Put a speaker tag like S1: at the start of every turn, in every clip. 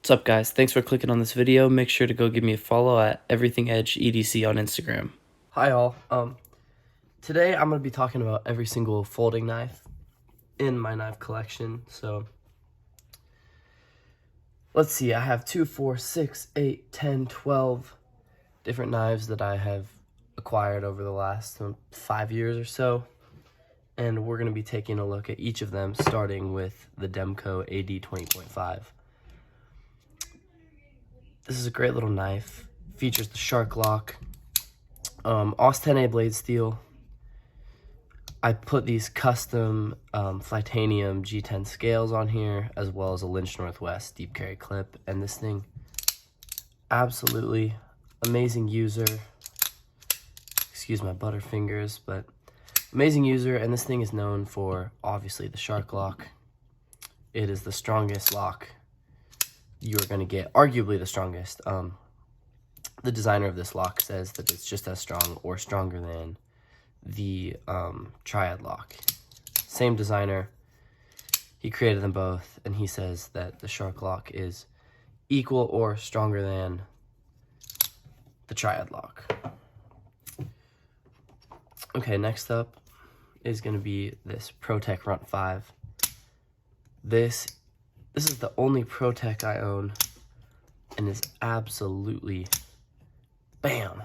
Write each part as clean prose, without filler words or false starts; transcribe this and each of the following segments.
S1: What's up, guys? Thanks for clicking on this video. Make sure to go give me a follow at Everything Edge EDC on Instagram.
S2: Hi all. Today I'm going to be talking about every single folding knife in my knife collection. So let's see, I have 2, 4, 6, 8, 10, 12 different knives that I have acquired over the last 5 years or so. And we're going to be taking a look at each of them, starting with the Demko AD 20.5. This is a great little knife. Features the shark lock, AUS 10A blade steel. I put these custom Flytanium G10 scales on here, as well as a Lynch Northwest deep carry clip. And this thing, absolutely amazing user. Excuse my butterfingers, but amazing user. And this thing is known for, obviously, the shark lock. It is the strongest lock you're going to get, arguably the strongest. The designer of this lock says that it's just as strong or stronger than the Triad lock. Same designer, he created them both, and he says that the shark lock is equal or stronger than the Triad lock. Okay, next up is going to be this ProTech Runt 5. This is the only ProTech I own, and is absolutely bam,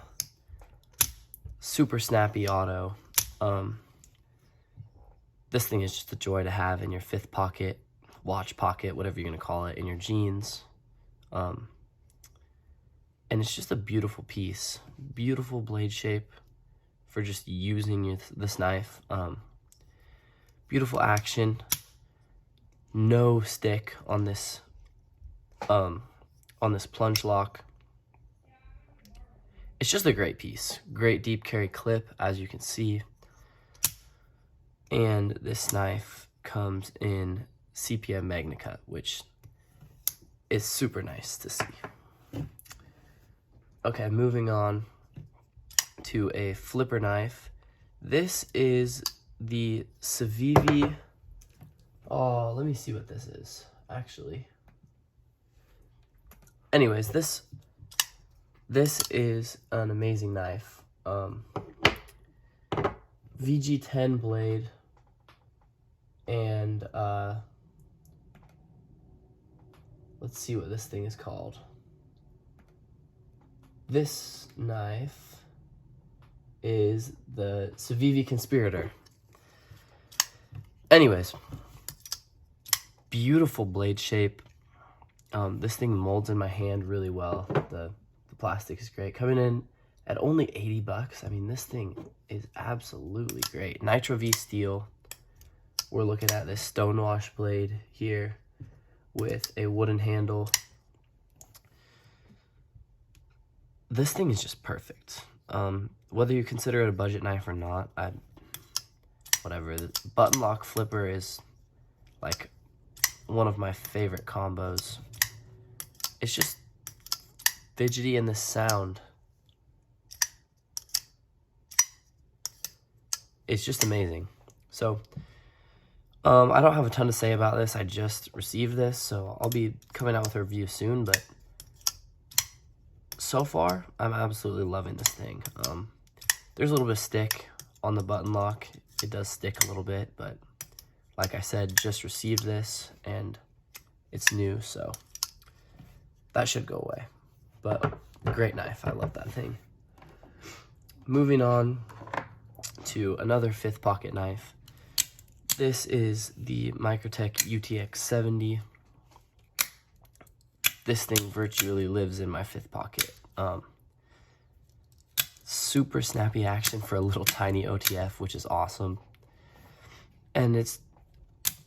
S2: super snappy auto. This thing is just a joy to have in your fifth pocket, watch pocket, whatever you're gonna call it, in your jeans. And it's just a beautiful piece, beautiful blade shape for just using this knife. Beautiful action. No stick on this plunge lock. It's just a great piece. Great deep carry clip, as you can see. And this knife comes in CPM MagnaCut, which is super nice to see. Okay, moving on to a flipper knife. This is the Civivi. Oh, let me see what this is, actually. Anyways, this is an amazing knife. VG10 blade, and let's see what this thing is called. This knife is the Civivi Conspirator. Anyways, beautiful blade shape. This thing molds in my hand really well. The plastic is great. Coming in at only 80 bucks. I mean, this thing is absolutely great. Nitro V steel. We're looking at this stonewash blade here with a wooden handle. This thing is just perfect. Whether you consider it a budget knife or not, whatever. The button lock flipper is like one of my favorite combos. It's just fidgety, and the sound, it's just amazing. So I don't have a ton to say about this. I just received this, so I'll be coming out with a review soon, but so far I'm absolutely loving this thing. There's a little bit of stick on the button lock. It does stick a little bit, but like I said, just received this and it's new, so that should go away. But great knife. I love that thing. Moving on to another fifth pocket knife. This is the Microtech UTX 70. This thing virtually lives in my fifth pocket. Super snappy action for a little tiny OTF, which is awesome. And it's,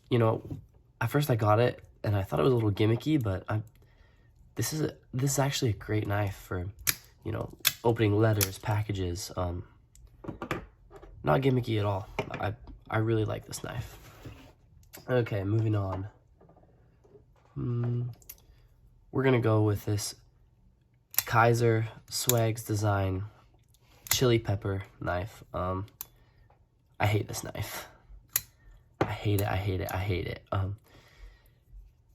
S2: you know, at first I got it and I thought it was a little gimmicky, but this is actually a great knife for, you know, opening letters, packages. Not gimmicky at all. I really like this knife. Okay, moving on. We're gonna go with this Kizer Swags Design chili pepper knife. I hate this knife. I hate it.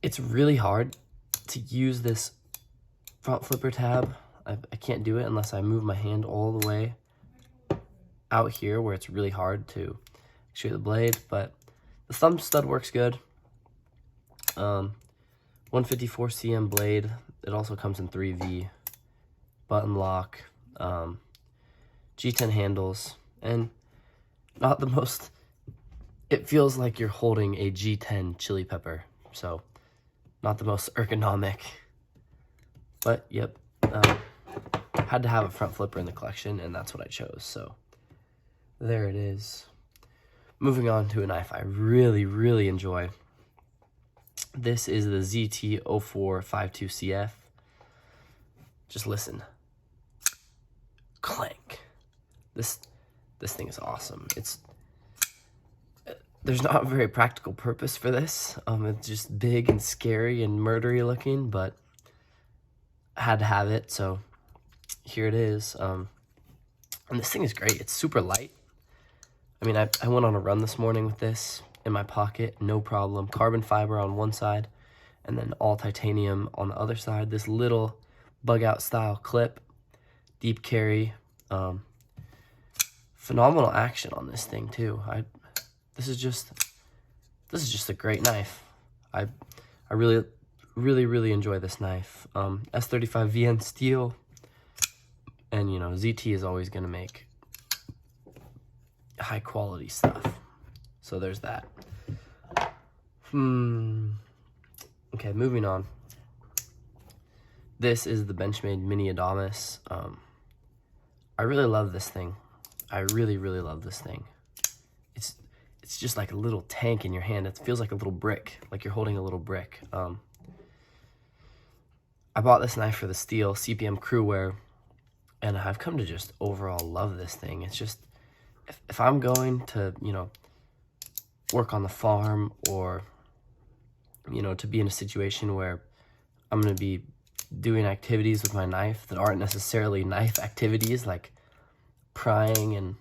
S2: It's really hard to use this front flipper tab, I can't do it unless I move my hand all the way out here where it's really hard to shoot the blade, but the thumb stud works good. 154 cm blade. It also comes in 3V, button lock, G10 handles, and not the most, it feels like you're holding a G10 chili pepper, so not the most ergonomic, but yep, had to have a front flipper in the collection, and that's what I chose, so there it is. Moving on to a knife I really, really enjoy. This is the ZT-0452CF. Just listen. Clank. This thing is awesome. There's not a very practical purpose for this. It's just big and scary and murdery looking, but I had to have it, so here it is. And this thing is great. It's super light. I mean, I went on a run this morning with this in my pocket, no problem. Carbon fiber on one side, and then all titanium on the other side. This little bug out style clip, deep carry, phenomenal action on this thing too. This is just a great knife. I really, really, really enjoy this knife. S35 VN steel, and you know, ZT is always gonna make high quality stuff, so there's that. Okay, moving on. This is the Benchmade Mini Adamas. I really love this thing. I really, really love this thing. It's just like a little tank in your hand. It feels like a little brick, like you're holding a little brick. I bought this knife for the steel, CPM Crewwear, and I've come to just overall love this thing. It's just, if I'm going to, you know, work on the farm, or, you know, to be in a situation where I'm going to be doing activities with my knife that aren't necessarily knife activities, like prying and,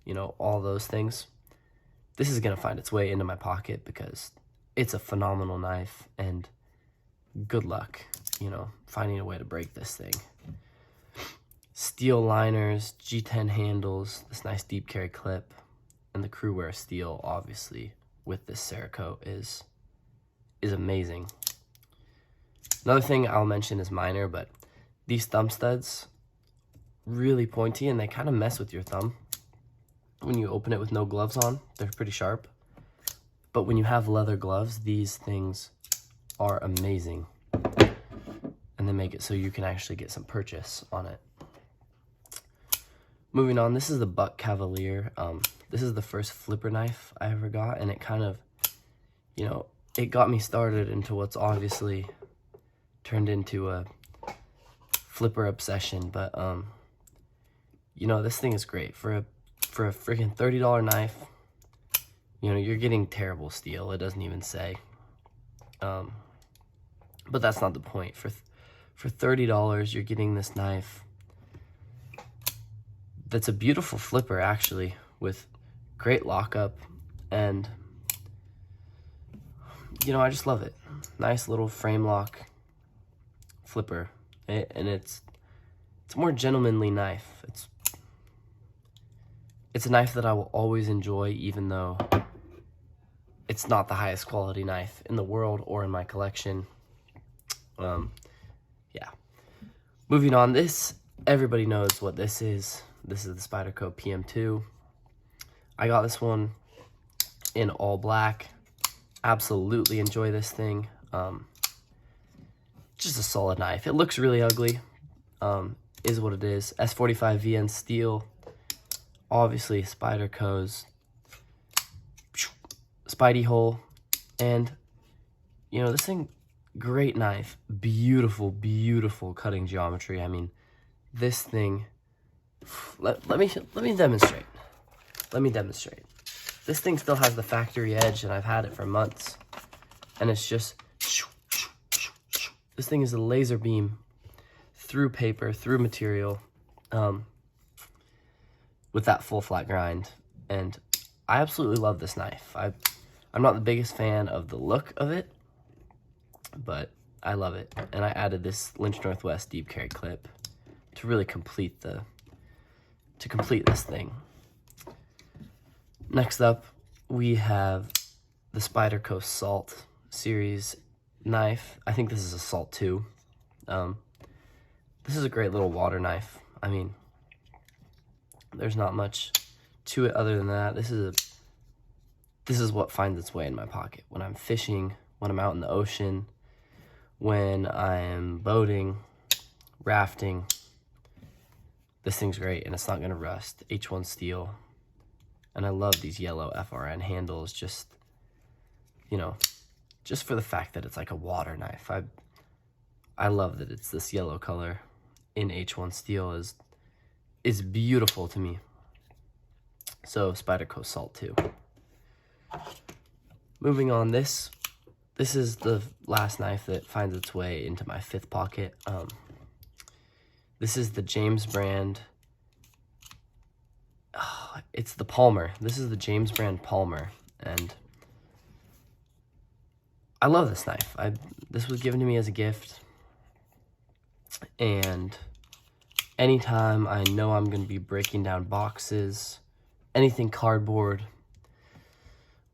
S2: you know, all those things, this is going to find its way into my pocket because it's a phenomenal knife, and good luck, you know, finding a way to break this thing. Steel liners, G10 handles, this nice deep carry clip, and the Crewwear steel, obviously, with this Cerakote is amazing. Another thing I'll mention is minor, but these thumb studs, really pointy, and they kind of mess with your thumb. When you open it with no gloves on, they're pretty sharp. But when you have leather gloves, these things are amazing. And they make it so you can actually get some purchase on it. Moving on, this is the Buck Cavalier. This is the first flipper knife I ever got, and it kind of, you know, it got me started into what's obviously turned into a flipper obsession. But you know, this thing is great for a freaking $30 knife. You know, you're getting terrible steel. It doesn't even say. But that's not the point. For $30, you're getting this knife that's a beautiful flipper, actually, with great lockup, and you know, I just love it. Nice little frame lock flipper, and it's a more gentlemanly knife. It's a knife that I will always enjoy, even though it's not the highest quality knife in the world or in my collection. Yeah. Moving on, this, everybody knows what this is. This is the Spyderco PM2. I got this one in all black. Absolutely enjoy this thing. Just a solid knife. It looks really ugly. Is what it is. S45 VN steel. Obviously Spyderco's Spidey hole. And, you know, this thing, great knife. Beautiful, beautiful cutting geometry. I mean, this thing, let me demonstrate. Let me demonstrate. This thing still has the factory edge, and I've had it for months. And it's just, this thing is a laser beam through paper, through material, with that full flat grind. And I absolutely love this knife. I'm not the biggest fan of the look of it, but I love it. And I added this Lynch Northwest deep carry clip to really complete this thing. Next up, we have the Spyderco Salt series knife. I think this is a Salt 2. This is a great little water knife. I mean, there's not much to it other than that. This is what finds its way in my pocket when I'm fishing, when I'm out in the ocean, when I'm boating, rafting. This thing's great, and it's not gonna rust. H1 steel. And I love these yellow FRN handles, just, you know, just for the fact that it's like a water knife. I love that it's this yellow color in H1 steel is beautiful to me. So Spyderco Salt 2. Moving on, this is the last knife that finds its way into my 5th pocket. This is the James brand. It's the Palmer. This is the James brand Palmer, and I love this knife. This was given to me as a gift, and anytime I know I'm going to be breaking down boxes, anything cardboard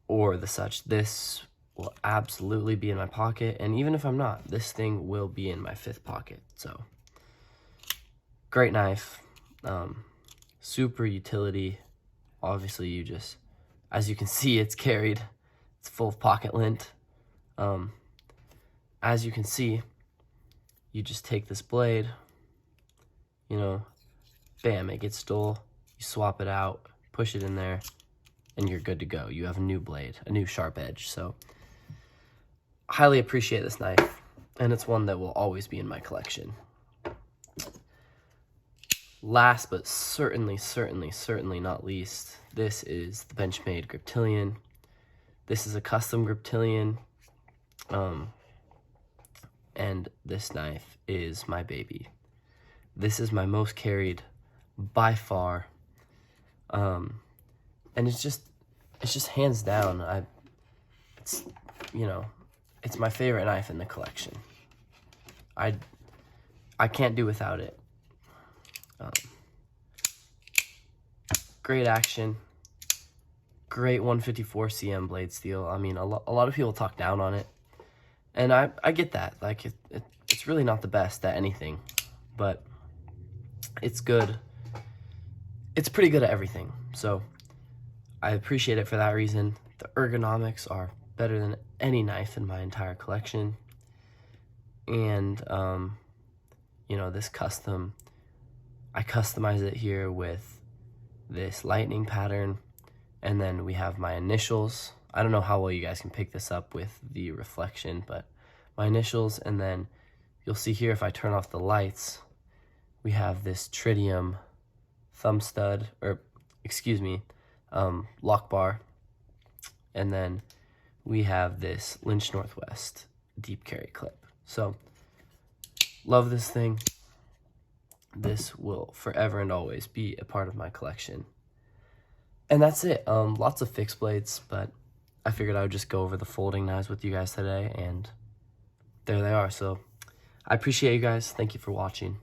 S2: or the such, this will absolutely be in my pocket. And even if I'm not, this thing will be in my 5th pocket. So great knife, super utility. Obviously, as you can see, it's carried. It's full of pocket lint. As you can see, you just take this blade, you know, bam, it gets dull. You swap it out, push it in there, and you're good to go. You have a new blade, a new sharp edge. So highly appreciate this knife, and it's one that will always be in my collection. Last but certainly not least, this is the Benchmade Griptilian. This is a custom Griptilian, and this knife is my baby. This is my most carried by far, and it's just hands down. It's my favorite knife in the collection. I can't do without it. Great action, great 154 cm blade steel. I mean, a lot of people talk down on it, and I get that. Like, it's really not the best at anything, but it's good. It's pretty good at everything, so I appreciate it for that reason. The ergonomics are better than any knife in my entire collection, and this custom, I customize it here with this lightning pattern, and then we have my initials. I don't know how well you guys can pick this up with the reflection, but my initials, and then you'll see here if I turn off the lights, we have this tritium thumb stud, lock bar, and then we have this Lynch Northwest deep carry clip. So love this thing. This will forever and always be a part of my collection. And that's it. Lots of fixed blades, but I figured I would just go over the folding knives with you guys today, and there they are. So I appreciate you guys. Thank you for watching.